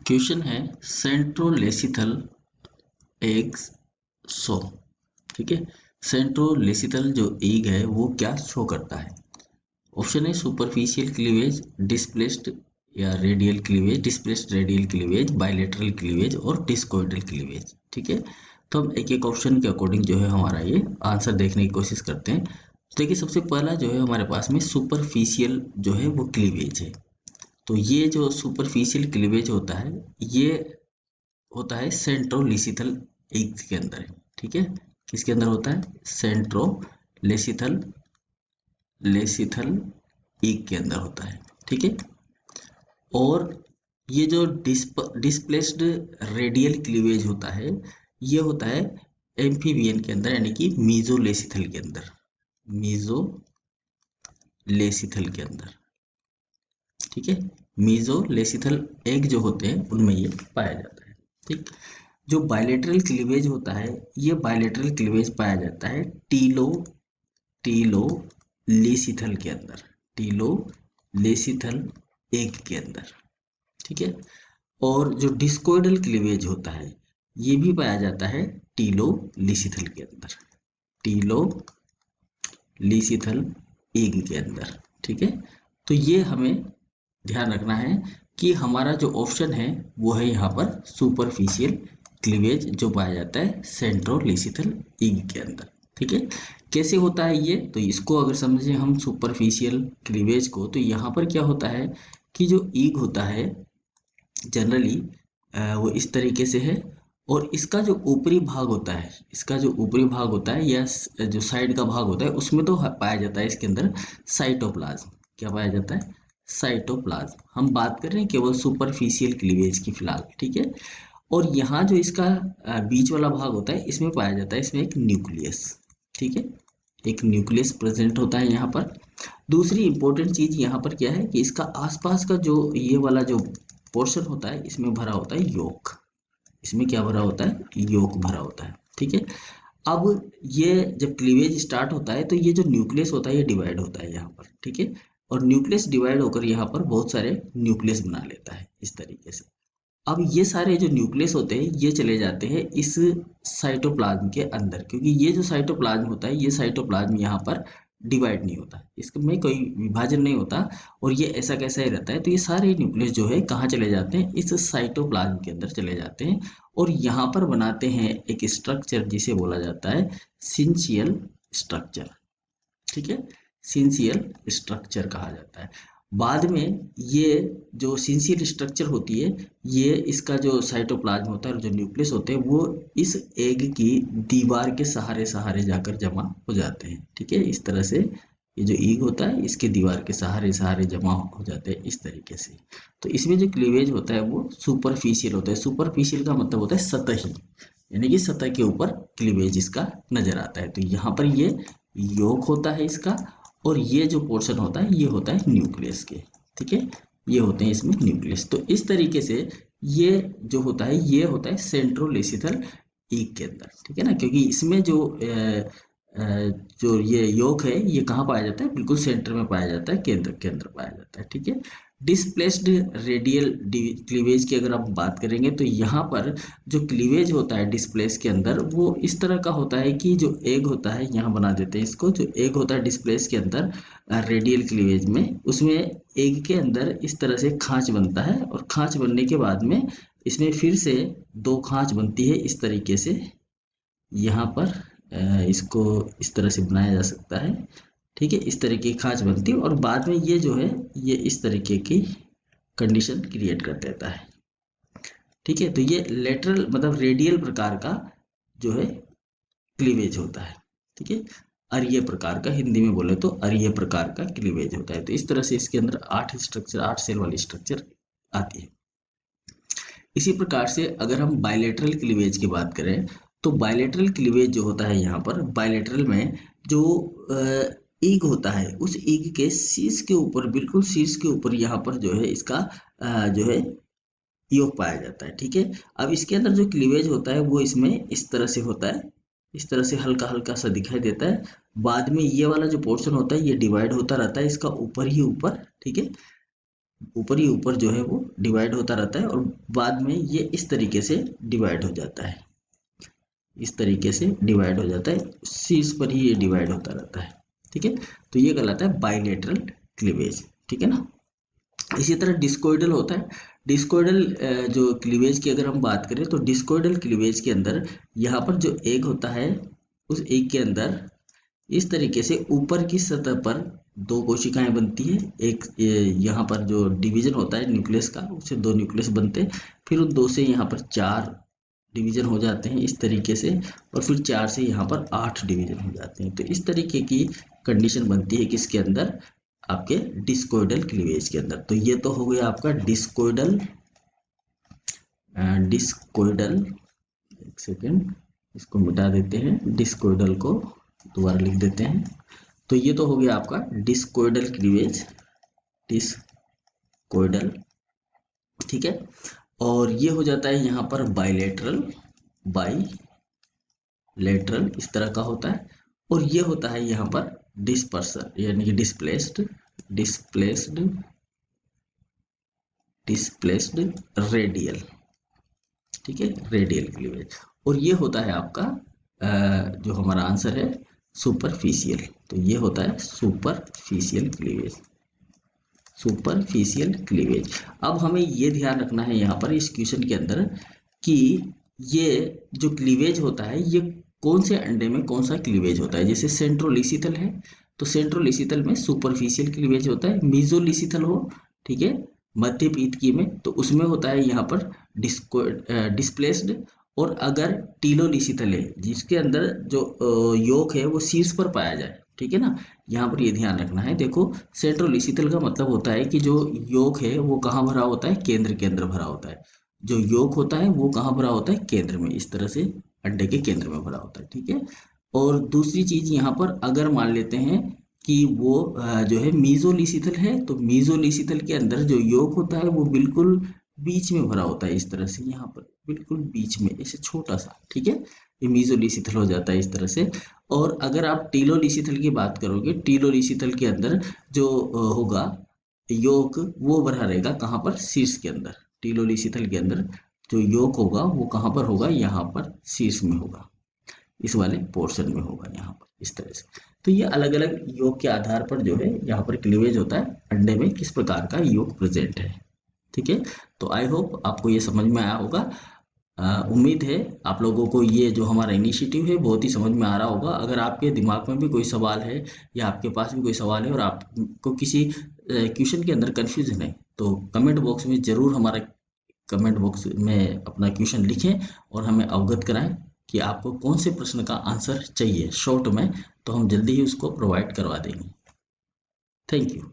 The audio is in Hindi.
क्वेश्चन है सेंट्रोलेसिथल एग्स शो। ठीक है, सेंट्रोलेसिथल जो एग है वो क्या शो करता है। ऑप्शन है सुपरफिशियल क्लीवेज, डिस्प्लेस्ड या radial cleavage, displaced radial cleavage, bilateral cleavage और डिस्कोइडल क्लीवेज। ठीक है, तो हम एक एक ऑप्शन के अकॉर्डिंग जो है हमारा ये आंसर देखने की कोशिश करते हैं। तो देखिए सबसे पहला जो है हमारे पास में सुपरफिशियल जो है वो क्लीवेज है। तो ये जो सुपरफिशियल क्लीवेज होता है ये होता है सेंट्रोलिसिथल एग के अंदर है। ठीक है, किसके अंदर होता है? सेंट्रोलेसिथल लेसिथल एग के अंदर होता है। ठीक है, और ये जो डिस्प्लेस्ड रेडियल क्लीवेज होता है ये होता है एम्फीबियन के अंदर, यानी कि मीजोलेसिथल के अंदर, मीजोलेसिथल के अंदर। ठीक है, मीजोलेसिथल एग जो होते हैं उनमें ये पाया जाता है। ठीक, जो बायलेटरल क्लीवेज होता है ये बायलेटरल क्लीवेज पाया जाता है टीलो लेसिथल के अंदर, टीलो लेसिथल एग के अंदर। ठीक है, और जो डिस्कोइडल क्लीवेज होता है ये भी पाया जाता है टीलो लेसिथल के अंदर, टीलो लेसिथल एग के अंदर। ठीक है, तो ये हमें ध्यान रखना है कि हमारा जो ऑप्शन है वो है यहाँ पर सुपरफिशियल क्लीवेज जो पाया जाता है सेंट्रोलेसिथल एग के अंदर। ठीक है, कैसे होता है ये, तो इसको अगर समझें हम सुपरफिशियल क्लीवेज को, तो यहाँ पर क्या होता है कि जो ईग होता है जनरली वो इस तरीके से है, और इसका जो ऊपरी भाग होता है, इसका जो ऊपरी भाग होता है या जो साइड का भाग होता है उसमें तो पाया जाता है इसके अंदर साइटोप्लाज्म। क्या पाया जाता है? साइटोप्लाज्म। हम बात कर रहे हैं केवल सुपरफिशियल क्लीवेज की फिलहाल। ठीक है, और यहाँ जो इसका बीच वाला भाग होता है इसमें पाया जाता है, इसमें एक न्यूक्लियस। ठीक है, एक न्यूक्लियस प्रेजेंट होता है यहाँ पर। दूसरी इंपॉर्टेंट चीज यहाँ पर क्या है कि इसका आसपास का जो ये वाला जो पोर्शन होता है इसमें भरा होता है योक, इसमें क्या भरा होता है? योक भरा होता है। ठीक है, अब ये जब क्लीवेज स्टार्ट होता है तो ये जो न्यूक्लियस होता है ये डिवाइड होता है यहाँ पर। ठीक है, और न्यूक्लियस डिवाइड होकर यहाँ पर बहुत सारे न्यूक्लियस बना लेता है इस तरीके से। अब ये सारे जो न्यूक्लियस होते हैं ये चले जाते हैं इस साइटोप्लाज्म के अंदर, क्योंकि ये जो साइटोप्लाज्म होता है ये साइटोप्लाज्म यहाँ पर डिवाइड नहीं होता, इसमें कोई विभाजन नहीं होता, और ये ऐसा कैसा ही रहता है। तो ये सारे न्यूक्लियस जो है कहाँ चले जाते हैं? इस साइटोप्लाज्म के अंदर चले जाते हैं, और यहाँ पर बनाते हैं एक स्ट्रक्चर जिसे बोला जाता है सिंचियल स्ट्रक्चर। ठीक है, सिंचियल स्ट्रक्चर कहा जाता है। बाद में ये जो सिंचियल स्ट्रक्चर होती है ये इसका जो साइटोप्लाज्म होता है और जो न्यूक्लियस होते हैं वो इस एग की दीवार के सहारे सहारे जाकर जमा हो जाते हैं। ठीक है, इस तरह से ये जो एग होता है इसके दीवार के सहारे सहारे जमा हो जाते हैं इस तरीके से। तो इसमें जो क्लीवेज होता है वो सुपरफिशियल होता है। सुपरफिशियल का मतलब होता है सतही, यानी कि सतह के ऊपर क्लीवेज इसका नजर आता है। तो यहाँ पर ये योक होता है इसका, और ये जो पोर्शन होता है ये होता है न्यूक्लियस के। ठीक है, ये होते हैं इसमें न्यूक्लियस। तो इस तरीके से ये जो होता है ये होता है सेंट्रोलेसिथल एग के अंदर। ठीक है ना, क्योंकि इसमें जो ये योक है ये कहाँ पाया जाता है? बिल्कुल सेंटर में पाया जाता है, केंद्र के अंदर पाया जाता है। ठीक है, डिस्प्लेस्ड रेडियल क्लीवेज की अगर आप बात करेंगे तो यहाँ पर जो क्लीवेज होता है डिस्प्लेस के अंदर वो इस तरह का होता है कि जो एग होता है, यहाँ बना देते हैं इसको, जो एग होता है डिस्प्लेस के अंदर रेडियल क्लीवेज में, उसमें एग के अंदर इस तरह से खांच बनता है, और खांच बनने के बाद में इसमें फिर से दो खांच बनती है इस तरीके से। यहाँ पर इसको इस तरह से बनाया जा सकता है। ठीक है, इस तरीके की खांच बनती है, और बाद में ये जो है ये इस तरीके की कंडीशन क्रिएट कर देता है। ठीक है, तो ये लेटरल मतलब रेडियल प्रकार का जो है क्लीवेज होता है। ठीक है, अरीय प्रकार का, हिंदी में बोले तो अरीय प्रकार का क्लीवेज होता है। तो इस तरह से इसके अंदर 8 सेल वाली स्ट्रक्चर आती है। इसी प्रकार से अगर हम बायलेटरल क्लीवेज की बात करें तो बायलेटरल क्लीवेज जो होता है यहाँ पर बायलेटरल में जो ईग होता है उस ईग के शीर्ष के ऊपर, बिल्कुल शीर्ष के ऊपर यहाँ पर जो है इसका जो है योग पाया जाता है। ठीक है, अब इसके अंदर जो क्लीवेज होता है वो इसमें इस तरह से होता है, इस तरह से हल्का हल्का सा दिखाई देता है। बाद में ये वाला जो पोर्शन होता है ये डिवाइड होता रहता है इसका ऊपर ही ऊपर। ठीक है, ऊपर ही ऊपर जो है वो डिवाइड होता रहता है और बाद में ये इस तरीके से डिवाइड हो जाता है, इस तरीके से डिवाइड हो जाता है, शीर्ष पर ही ये डिवाइड होता रहता है। ठीक है, तो ये कहलाता है बाइलेटरल क्लीवेज। ठीक है ना। इसी तरह डिस्कोइडल होता है। डिस्कोइडल जो क्लीवेज की अगर हम बात करें तो डिस्कोइडल क्लीवेज के अंदर यहाँ पर जो एग होता है उस एग के अंदर इस तरीके से ऊपर की सतह पर दो कोशिकाएं बनती है। एक यहाँ पर जो डिवीजन होता है न्यूक्लियस का, उससे दो न्यूक्लियस बनते हैं, फिर उन दो से यहाँ पर चार डिवीजन हो जाते हैं इस तरीके से, और फिर चार से यहाँ पर 8 डिवीजन हो जाते हैं। तो इस तरीके की कंडीशन बनती है किसके अंदर, आपके डिस्कोइडल क्लीवेज के अंदर। तो ये तो हो गया आपका डिस्कोइडल, डिस्कोइडल, एक सेकेंड इसको मिटा देते हैं, डिस्कोइडल को दोबारा लिख देते हैं। तो ये तो हो गया आपका डिस्कोइडल क्लीवेज, डिस्कोइडल। ठीक है, और ये हो जाता है यहाँ पर बाइलेटरल, बाइलेटरल इस तरह का होता है। और ये होता है यहाँ पर डिस्पर्सन यानी कि डिस्प्लेस्ड, डिस्प्लेस्ड, डिस्प्लेस्ड रेडियल। ठीक है, रेडियल क्लीवेज। और ये होता है आपका जो हमारा आंसर है सुपरफिशियल। तो ये होता है सुपरफिशियल क्लीवेज, सुपरफिशियल क्लीवेज। अब हमें ये ध्यान रखना है यहाँ पर इस क्वेश्चन के अंदर कि ये जो क्लीवेज होता है ये कौन से अंडे में कौन सा क्लीवेज होता है। जैसे सेंट्रोलिसिथल है तो सेंट्रोलिसिथल में सुपरफिशियल क्लीवेज होता है। मीजोलिसिथल हो, ठीक है, मध्य पीतकी में, तो उसमें होता है यहाँ पर डिस्प्लेस्ड। और अगर टीलोलिसिथल है जिसके अंदर जो योक है वो शीर्ष पर पाया जाए, ठीक है ना, यहाँ पर ये ध्यान रखना है। देखो सेंट्रोलिसिथल का मतलब होता है कि जो योक है वो कहाँ भरा होता है, केंद्र के अंदर भरा होता है। जो योक होता है वो कहाँ भरा होता है, केंद्र में, इस तरह से अंडे के केंद्र में भरा होता है। ठीक है, और दूसरी चीज यहाँ पर अगर मान लेते हैं कि वो जो है मीजोलिसिथल है, तो मीजोलिसिथल के अंदर जो योक होता है वो बिल्कुल बीच में भरा होता है, इस तरह से यहाँ पर बिल्कुल बीच में ऐसे छोटा सा। ठीक है, ये मीजोलिसिथल हो जाता है इस तरह से। और अगर आप टीलोलिसिथल की बात करोगे, टीलोलिसिथल के अंदर जो होगा योक वो भरा रहेगा कहाँ पर, शीर्ष के अंदर। टीलोलिसिथल के अंदर जो योक होगा वो कहाँ पर होगा, यहाँ पर शीर्ष में होगा, इस वाले पोर्शन में होगा यहाँ पर, इस तरह से। तो ये अलग अलग योग के आधार पर जो है यहाँ पर क्लीवेज होता है, अंडे में किस प्रकार का योग प्रेजेंट है। ठीक है, तो आई होप आपको ये समझ में आया होगा। उम्मीद है आप लोगों को ये जो हमारा इनिशिएटिव है बहुत ही समझ में आ रहा होगा। अगर आपके दिमाग में भी कोई सवाल है या आपके पास भी कोई सवाल है और आपको किसी क्वेश्चन के अंदर कन्फ्यूजन है तो कमेंट बॉक्स में ज़रूर हमारा कमेंट बॉक्स में अपना क्वेश्चन लिखें और हमें अवगत कराएं कि आपको कौन से प्रश्न का आंसर चाहिए शॉर्ट में, तो हम जल्दी ही उसको प्रोवाइड करवा देंगे। Thank you.